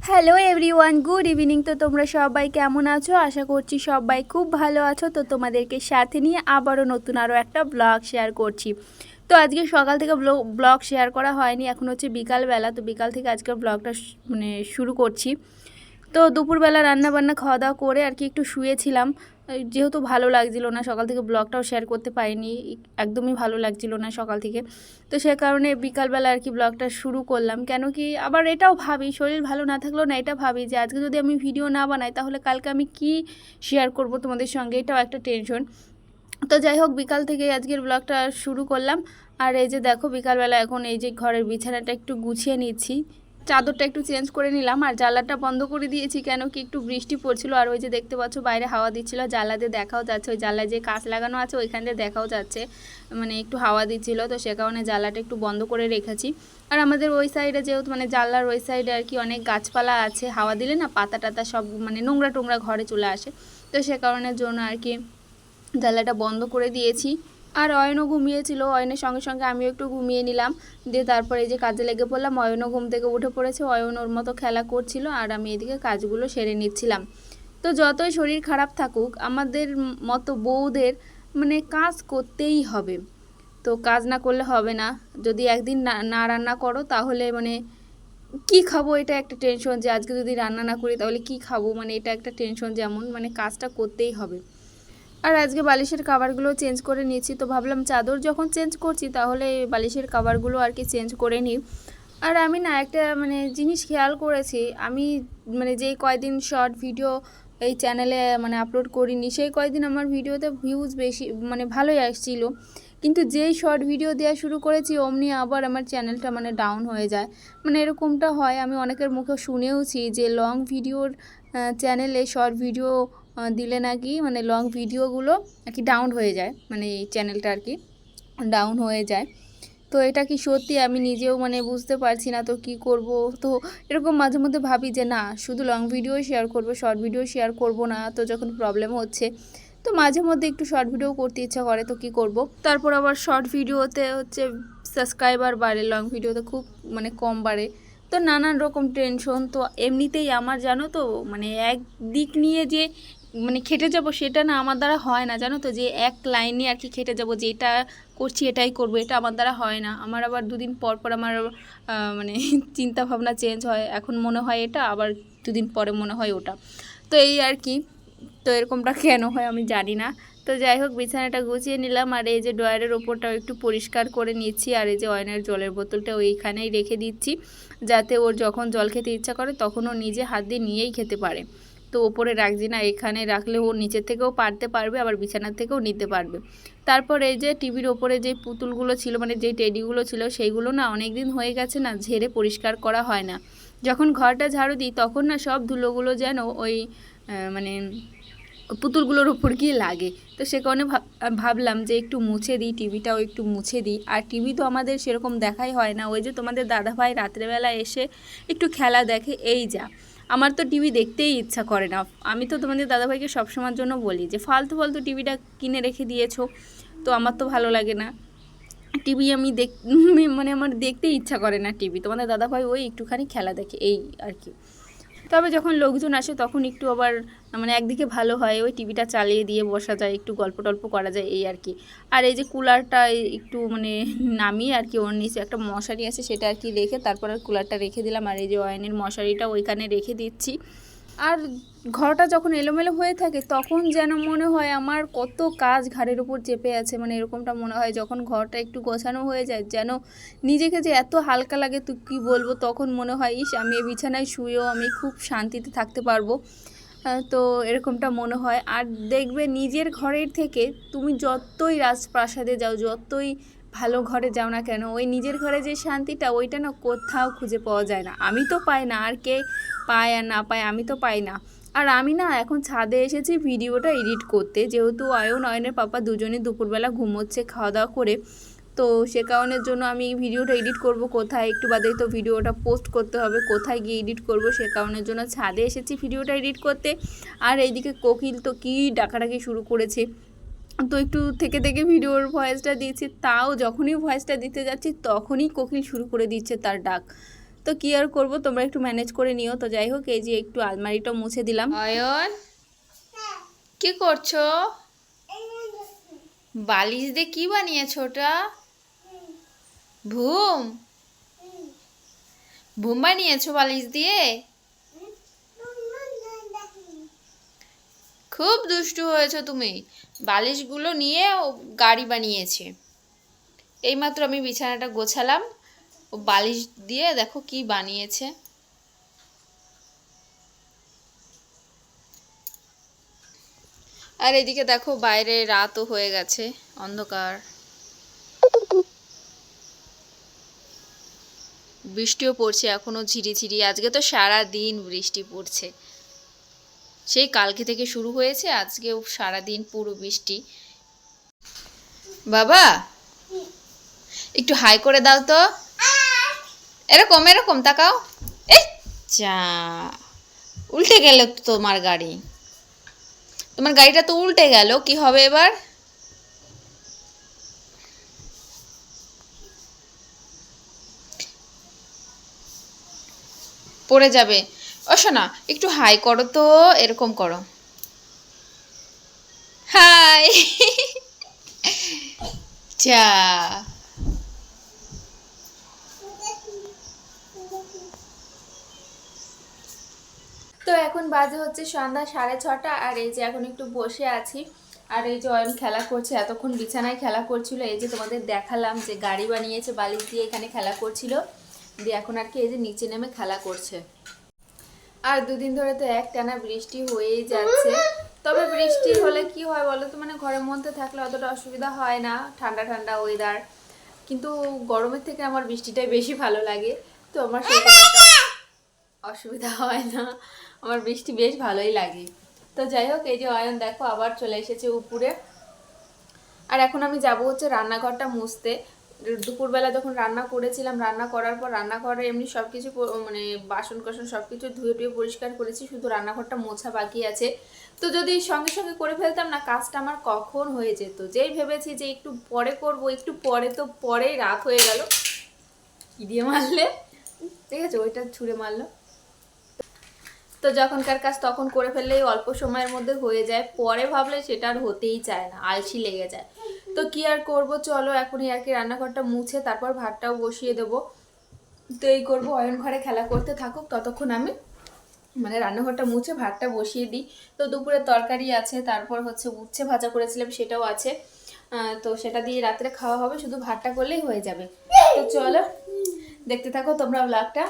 Hello everyone, good evening. তো তোমরা সবাই কেমন আছো? আশা করছি সবাই খুব ভালো আছো। তো তোমাদেরকে সাথে নিয়ে আবারও নতুন আরও একটা ব্লগ শেয়ার করছি। তো আজকে সকাল থেকে ব্লগ শেয়ার করা হয়নি, এখন হচ্ছে বিকালবেলা। তো বিকাল থেকে আজকের ব্লগটা শুরু করছি। তো দুপুরবেলা রান্নাবান্না খাওয়া দাওয়া করে আর কি একটু শুয়েছিলাম, যেহেতু ভালো লাগছিল না, সকাল থেকে ব্লগটাও শেয়ার করতে পারিনি, একদমই ভালো লাগছিল না সকাল থেকে। তো সে কারণে বিকালবেলা আর কি ব্লগটা শুরু করলাম। কেন কি আবার এটাও ভাবি, শরীর ভালো না থাকলেও না, এটা ভাবি যে আজকে যদি আমি ভিডিও না বানাই তাহলে কালকে আমি কি শেয়ার করব তোমাদের সঙ্গে, এটাও একটা টেনশন। তো যাই হোক, বিকাল থেকে আজকের ব্লগটা শুরু করলাম। আর এই যে দেখো, বিকালবেলা এখন এই যে ঘরের বিছানাটা একটু গুছিয়ে নিচ্ছি, চাদরটা একটু চেঞ্জ করে নিলাম, আর জানলাটা বন্ধ করে দিয়েছি কেন কি একটু বৃষ্টি পড়ছিল। আর ওই যে দেখতে পাচ্ছ বাইরে হাওয়া দিচ্ছিল, জানলা দিয়ে দেখাও যাচ্ছে, ওই জানলায় যে কাঁচ লাগানো আছে ওইখান দিয়ে দেখাও যাচ্ছে, মানে একটু হাওয়া দিচ্ছিল। তো সে কারণে জানলাটা একটু বন্ধ করে রেখেছি। আর আমাদের ওই সাইডে যেহেতু মানে জানলার ওই সাইডে আর কি অনেক গাছপালা আছে, হাওয়া দিলে না পাতা টাতা সব মানে নোংরা টোংরা ঘরে চলে আসে। তো সে কারণের জন্য আর কি জানলাটা বন্ধ করে দিয়েছি। আর অয়নও ঘুমিয়েছিল, অয়নের সঙ্গে সঙ্গে আমিও একটু ঘুমিয়ে নিলাম। দিয়ে তারপরে এই যে কাজে লেগে পড়লাম। অয়নও ঘুম থেকে উঠে পড়েছে, অয়ন ওর মতো খেলা করছিল, আর আমি এদিকে কাজগুলো সেরে নিচ্ছিলাম। তো যতই শরীর খারাপ থাকুক, আমাদের মতো বউদের মানে কাজ করতেই হবে। তো কাজ না করলে হবে না। যদি একদিন না না রান্না করো তাহলে মানে কি খাবো, এটা একটা টেনশন, যে আজকে যদি রান্না না করি তাহলে কি খাবো, মানে এটা একটা টেনশন, যেমন মানে কাজটা করতেই হবে। আর আজকে বালিশের কাভারগুলো চেঞ্জ করে নিয়েছি। তো ভাবলাম চাদর যখন চেঞ্জ করছি তাহলে বালিশের কাভারগুলো আর কি চেঞ্জ করে নিই। আর আমি না একটা মানে জিনিস খেয়াল করেছি, আমি মানে যেই কয়দিন শর্ট ভিডিও এই চ্যানেলে মানে আপলোড করিনি, সেই কয়দিন আমার ভিডিওতে ভিউজ বেশি মানে ভালোই আসছিলো। কিন্তু যেই শর্ট ভিডিও দেওয়া শুরু করেছি অমনি আবার আমার চ্যানেলটা মানে ডাউন হয়ে যায়। মানে এরকমটা হয়, আমি অনেকের মুখে শুনেওছি যে লং ভিডিওর চ্যানেলে শর্ট ভিডিও দিলে নাকি মানে লং ভিডিওগুলো আর কি ডাউন হয়ে যায়, মানে এই চ্যানেলটা আর কি ডাউন হয়ে যায়। তো এটা কি সত্যি আমি নিজেও মানে বুঝতে পারছি না, তো কি করব। তো এরকম মাঝে মধ্যে ভাবি যে না, শুধু লং ভিডিও শেয়ার করব, শর্ট ভিডিও শেয়ার করব না, তো যখন প্রবলেম হচ্ছে তো মাঝে মধ্যে একটু শর্ট ভিডিও করতে ইচ্ছা করে, তো কি করব। তারপর আবার শর্ট ভিডিওতে হচ্ছে সাবস্ক্রাইবার বাড়ে, লং ভিডিওতে খুব মানে কম বাড়ে। তো নানান রকম টেনশন। তো এমনিতেই আমার জানো তো মানে এক দিক নিয়ে যে মানে খেটে যাব সেটা না আমার দ্বারা হয় না, জানো তো, যে এক লাইনে আর কি খেটে যাব, যে এটা করছি এটাই করব, এটা আমার দ্বারা হয় না। আমার আবার দুদিন পর পর আমার মানে চিন্তা ভাবনা চেঞ্জ হয়, এখন মনে হয় এটা, আবার দুদিন পরে মনে হয় ওটা। তো এই আর কি, তো এরকমটা কেন হয় আমি জানি না। তো যাই হোক, বিছানাটা গুছিয়ে নিলাম, আর এই যে ড্রয়ারের ওপরটাও একটু পরিষ্কার করে নিচ্ছি, আর এই যে অয়নের জলের বোতলটা ওইখানেই রেখে দিচ্ছি, যাতে ওর যখন জল খেতে ইচ্ছা করে তখন ও নিজে হাত দিয়ে নিয়েই খেতে পারে। তো ওপরে রাখছি না, এখানে রাখলে ও নিচের থেকেও পারতে পারবে, আবার বিছানার থেকেও নিতে পারবে। তারপর এই যে টিভির ওপরে যে পুতুলগুলো ছিল মানে যে টেডিগুলো ছিল সেইগুলো না অনেক দিন হয়ে গেছে না, ঝেড়ে পরিষ্কার করা হয় না। যখন ঘরটা ঝাড়ু দিই তখন না সব ধুলোগুলো যেন ওই মানে পুতুলগুলোর উপর গিয়ে লাগে। তো সে কারণে ভাবলাম যে একটু মুছে দিই, টিভিটাও একটু মুছে দিই। আর টিভি তো আমাদের সেরকম দেখাই হয় না, ওই যে তোমাদের দাদাভাই রাত্রেবেলা এসে একটু খেলা দেখে, এই যা। আমার তো টিভি দেখতেই ইচ্ছা করে না। আমি তো তোমাদের দাদাভাইকে সবসময়ের জন্য বলি যে ফালতু ফালতু টিভিটা কিনে রেখে দিয়েছো, তো আমার তো ভালো লাগে না টিভি, আমি মানে আমার দেখতেই ইচ্ছা করে না টিভি। তোমাদের দাদাভাই ওই একটুখানি খেলা দেখে, এই আর কি। তবে যখন লোকজন আসে তখন একটু আবার মানে একদিকে ভালো হয়, ওই টিভিটা চালিয়ে দিয়ে বসা যায়, একটু গল্প টল্প করা যায়, এই আর কি। আর এই যে কুলারটা একটু মানে নামিয়ে আর কি ওর নিচে একটা মশারি আছে সেটা আর কি রেখে তারপর আর কুলারটা রেখে দিলাম, আর এই যে অয়নের মশারিটা ওইখানে রেখে দিচ্ছি। আর ঘরটা যখন এলোমেলো হয়ে থাকে তখন যেন মনে হয় আমার কত কাজ ঘাড়ের উপর চেপে আছে, মানে এরকমটা মনে হয়। যখন ঘরটা একটু গোছানো হয়ে যায় যেন নিজেকে যে এত হালকা লাগে, তো কী বলবো, তখন মনে হয় ইস, আমি এই বিছানায় শুয়েও আমি খুব শান্তিতে থাকতে পারবো। তো এরকমটা মনে হয়। আর দেখবে নিজের ঘরের থেকে তুমি যতই রাজপ্রাসাদে যাও, যতই ভালো ঘরে যাও না কেন, ওই নিজের ঘরে যে শান্তিটা ওইটা না কোথাও খুঁজে পাওয়া যায় না। আমি তো পাই না, আর কে পায় আর না পায়, আমি তো পাই না। আর আমি না এখন ছাদে এসেছি ভিডিওটা এডিট করতে, যেহেতু অয়নের পাপা দুজনেই দুপুরবেলা ঘুমোচ্ছে খাওয়া দাওয়া করে। তো সে কারণের জন্য আমি ভিডিওটা এডিট করব কোথায়, একটু বাদেই তো ভিডিওটা পোস্ট করতে হবে, কোথায় গিয়ে এডিট করব, সে কারণের জন্য ছাদে এসেছি ভিডিওটা এডিট করতে। আর এইদিকে কোকিল তো কী ডাকাডাকি শুরু করেছে, তো একটু থেকে থেকে ভিডিওর ভয়েসটা দিয়েছি, তাও যখনই ভয়েসটা দিতে যাচ্ছি তখনই কোকিল শুরু করে দিচ্ছে তার ডাক। তো কি আর করবো, তোমরা একটু ম্যানেজ করে নিও। তো যাই হোক, এই যে একটু আলমারিটা মুছে দিলাম। অয়ন কি করছো? বালিশ দিয়ে কি বানিয়েছো ওটা? ঘুম ঘুম বানিয়েছো বালিশ দিয়ে? খুব দুষ্টু হয়েছো তুমি। বালিশগুলো নিয়ে ও গাড়ি বানিয়েছে। এইমাত্র আমি বিছানাটা গোছালাম, ও বালিশ দিয়ে দেখো কি বানিয়েছে। আর এদিকে দেখো বাইরে রাতও হয়ে গেছে, অন্ধকার। বৃষ্টিও পড়ছে এখনো ঝিরিঝিরি। আজকে তো সারা দিন বৃষ্টি পড়ছে, সেই কালকে থেকে শুরু হয়েছে, আজকেও সারা দিন পুরো বৃষ্টি। বাবা একটু হাই করে দাও তো, এরকম এরকম তাকাও। এই চা, উল্টে গেল তো তোমার গাড়ি। তোমার গাড়িটা তো উল্টে গেল, কি হবে এবার? পড়ে যাবে। ও শোনা, একটু হাই করো তো, এরকম করো। হাই। চা, তো এখন বাজে হচ্ছে সন্ধ্যা 6:30। আর এই যে এখন একটু বসে আছি। আর এই যে অয়ন খেলা করছে, এতক্ষণ বিছানায় খেলা করছিল। এই যে তোমাদের দেখালাম যে গাড়ি বানিয়েছে বালিশ দিয়ে, এখানে খেলা করছিল। দিয়ে এখন আর কি এই যে নিচে নেমে খেলা করছে। আর দুদিন ধরে তো একটানা বৃষ্টি হয়েই যাচ্ছে। তবে বৃষ্টি হলে কি হয় বলো তো, মানে ঘরের মধ্যে থাকলে অতটা অসুবিধা হয় না, ঠান্ডা ঠান্ডা ওয়েদার। কিন্তু গরমের থেকে আমার বৃষ্টিটাই বেশি ভালো লাগে। তো আমার সেটা অসুবিধা হয় না, আমার বৃষ্টি বেশ ভালোই লাগে। তো যাই হোক, এই যে অয়ন দেখো আবার চলে এসেছে উপরে। আর এখন আমি যাব হচ্ছে রান্নাঘরটা মুছতে। দুপুরবেলা যখন রান্না করেছিলাম, রান্না করার পর রান্নাঘরে এমনি সব কিছু মানে বাসন কোসন সব কিছু ধুয়ে টুয়ে পরিষ্কার করেছি, শুধু রান্নাঘরটা মোছা বাকি আছে। তো যদি সঙ্গে সঙ্গে করে ফেলতাম না, কাজটা আমার কখন হয়ে যেত। যেই ভেবেছি যে একটু পরে করব, একটু পরে, তো পরেই রাত হয়ে গেল। কি দিয়ে মারলে, ঠিক আছে, ওইটা ছুঁড়ে মারলো। তো যখনকার কাজ তখন করে ফেললেই অল্প সময়ের মধ্যে হয়ে যায়, পরে ভাবলে সেটা আর হতেই চায় না, আলসি লেগে যায়। তো কি আর করব, চলো এখনই আর কি রান্নাঘরটা মুছে তারপর ভাতটাও বসিয়ে দেবো। তো এই করবো, অয়ন ঘরে খেলা করতে থাকুক, ততক্ষণ আমি মানে রান্নাঘরটা মুছে ভাতটা বসিয়ে দিই। তো দুপুরে তরকারি আছে, তারপর হচ্ছে উচ্ছে ভাজা করেছিলাম সেটাও আছে। তো সেটা দিয়ে রাত্রে খাওয়া হবে, শুধু ভাতটা করলেই হয়ে যাবে। তো চলো দেখতে থাকো তোমরা ব্লগটা।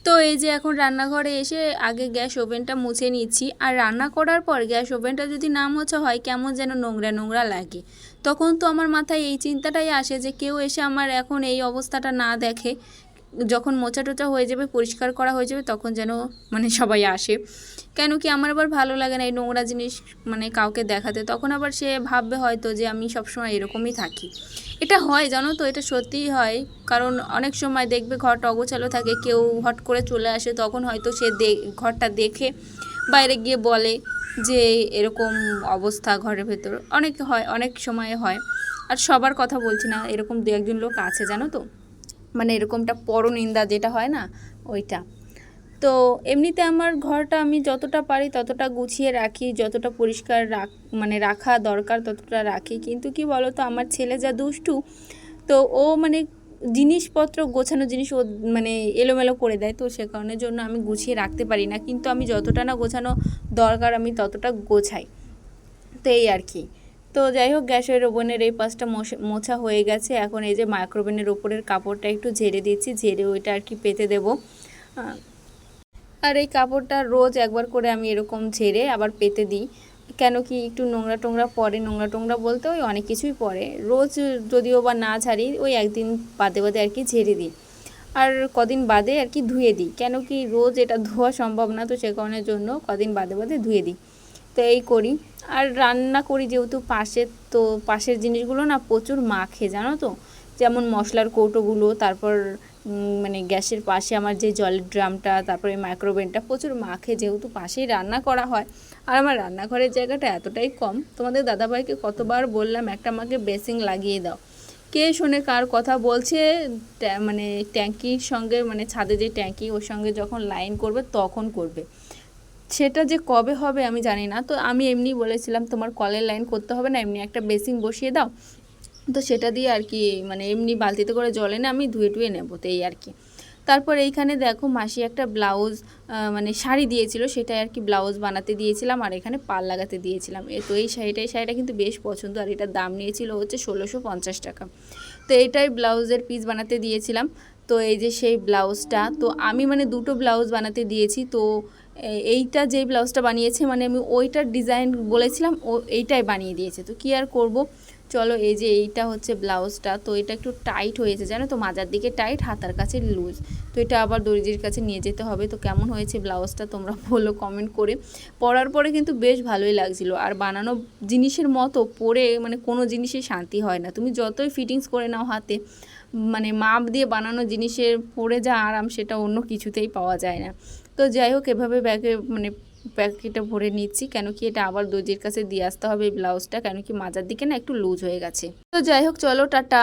তো এই যে এখন রান্নাঘরে এসে আগে গ্যাস ওভেনটা মুছে নিচ্ছি। আর রান্না করার পর গ্যাস ওভেনটা যদি না মোছা হয়, কেমন যেন নোংরা নোংরা লাগে। তখন তো আমার মাথায় এই চিন্তাটাই আসে যে কেউ এসে আমার এখন এই অবস্থাটা না দেখে, যখন মোছা টোচা হয়ে যাবে, পরিষ্কার করা হয়ে যাবে, তখন যেন মানে সবাই আসে। কেন কি আমার আবার ভালো লাগে না এই নোংরা জিনিস মানে কাউকে দেখাতে। তখন আবার সে ভাববে হয়তো যে আমি সবসময় এরকমই থাকি। এটা হয় জানো তো, এটা সত্যিই হয়। কারণ অনেক সময় দেখবে ঘরটা অগোছালো থাকে, কেউ হট করে চলে আসে, তখন হয়তো সে ঘরটা দেখে বাইরে গিয়ে বলে যে এরকম অবস্থা ঘরের ভেতর। অনেক হয়, অনেক সময় হয়। আর সবার কথা বলছি না, এরকম দু একজন লোক আছে জানো তো, মানে এরকমটা পরনিন্দা যেটা হয় না, ওইটা। তো এমনিতে আমার ঘরটা আমি যতটা পারি ততটা গুছিয়ে রাখি, যতটা পরিষ্কার মানে রাখা দরকার ততটা রাখি। কিন্তু কি বলো তো, আমার ছেলে যা দুষ্টু, তো ও মানে জিনিসপত্র গোছানো জিনিস ও মানে এলোমেলো করে দেয়। তো সে কারণের জন্য আমি গুছিয়ে রাখতে পারি না, কিন্তু আমি যতটা না গোছানো দরকার আমি ততটা গোছাই। তো এই আর কি। তো যাই হোক, গ্যাসের ওভেনের এই পাশটা মোছা হয়ে গেছে। এখন এই যে মাইক্রোওভেনের ওপরের কাপড়টা একটু ঝেড়ে দিচ্ছি, ঝেড়ে ওইটা আর কি পেতে দেবো। আর এই কাপড়টা রোজ একবার করে আমি এরকম ঝেড়ে আবার পেতে দিই। কেন কি একটু নোংরা টোংরা পড়ে, নোংরা টোংরা বলতে ওই অনেক কিছুই পড়ে। রোজ যদিও বা না ঝাড়ি, ওই একদিন বাদে বাদে আর কি ঝেড়ে দিই। আর কদিন বাদে আর কি ধুয়ে দিই, কেন কি রোজ এটা ধোয়া সম্ভব না, তো সে কারণের জন্য কদিন বাদে বাদে ধুয়ে দিই। তো এই করি। আর রান্না করি যেহেতু পাশে, তো পাশের জিনিসগুলো না প্রচুর মাখে জানো তো। যেমন মশলার কৌটোগুলো, তারপর মানে গ্যাসের পাশে আমার যে জলের ড্রামটা, তারপরে মাইক্রোওভেনটা প্রচুর মাখে, যেহেতু পাশেই রান্না করা হয়। আর আমার রান্নাঘরের জায়গাটা এতটাই কম, তোমাদের দাদাভাইকে কতবার বললাম একটা আমাকে বেসিন লাগিয়ে দাও, কে শোনে কার কথা বলছে, মানে ট্যাঙ্কির সঙ্গে, মানে ছাদে যে ট্যাঙ্কি ওর সঙ্গে যখন লাইন করবে তখন করবে, সেটা যে কবে হবে আমি জানি না। তো আমি এমনি বলেছিলাম তোমার কলের লাইন করতে হবে না, এমনি একটা বেসিন বসিয়ে দাও, তো সেটা দিয়ে আর কি মানে এমনি বালতিতে করে জল এনে আমি ধুয়ে টুয়ে নেবো, তো এই আর কি। তারপর এইখানে দেখো মাসি একটা ব্লাউজ মানে শাড়ি দিয়েছিল, সেটাই আর কি ব্লাউজ বানাতে দিয়েছিলাম, আর এখানে পাল লাগাতে দিয়েছিলাম। তো এই শাড়িটা কিন্তু বেশ পছন্দ, আর এটার দাম নিয়েছিল হচ্ছে 1650 টাকা। তো এইটাই ব্লাউজের পিস বানাতে দিয়েছিলাম। তো এই যে সেই ব্লাউজটা, তো আমি মানে দুটো ব্লাউজ বানাতে দিয়েছি। তো এইটা যেই ব্লাউজটা বানিয়েছে মানে আমি ওইটার ডিজাইন বলেছিলাম, ও এইটাই বানিয়ে দিয়েছে। তো কী আর করব, চলো এই যে এইটা হচ্ছে ব্লাউজটা। তো এটা একটু টাইট হয়েছে জানো তো, মাজার দিকে টাইট, হাতার কাছে লুজ। তো এটা আবার দর্জির কাছে নিয়ে যেতে হবে। তো কেমন হয়েছে ব্লাউজটা তোমরা বলো কমেন্ট করে। পরার পরে কিন্তু বেশ ভালোই লাগছিল, আর বানানো জিনিসের মতো পরে মানে কোনো জিনিসে শান্তি হয় না, তুমি যতই ফিটিংস করে নাও হাতে, মানে মাপ দিয়ে বানানো জিনিসের পরে যা আরাম সেটা অন্য কিছুতেই পাওয়া যায় না। তো যাই হোক, এভাবে ব্যাগে মানে প্যাকেটে ভরে নিচ্ছি, কেন কি এটা আবার দর্জির কাছে দিয়ে আসতে হবে এই ব্লাউজটা, কেন কি মাজার দিকে না একটু লুজ হয়ে গেছে। তো যাই হোক, চলো টাটা।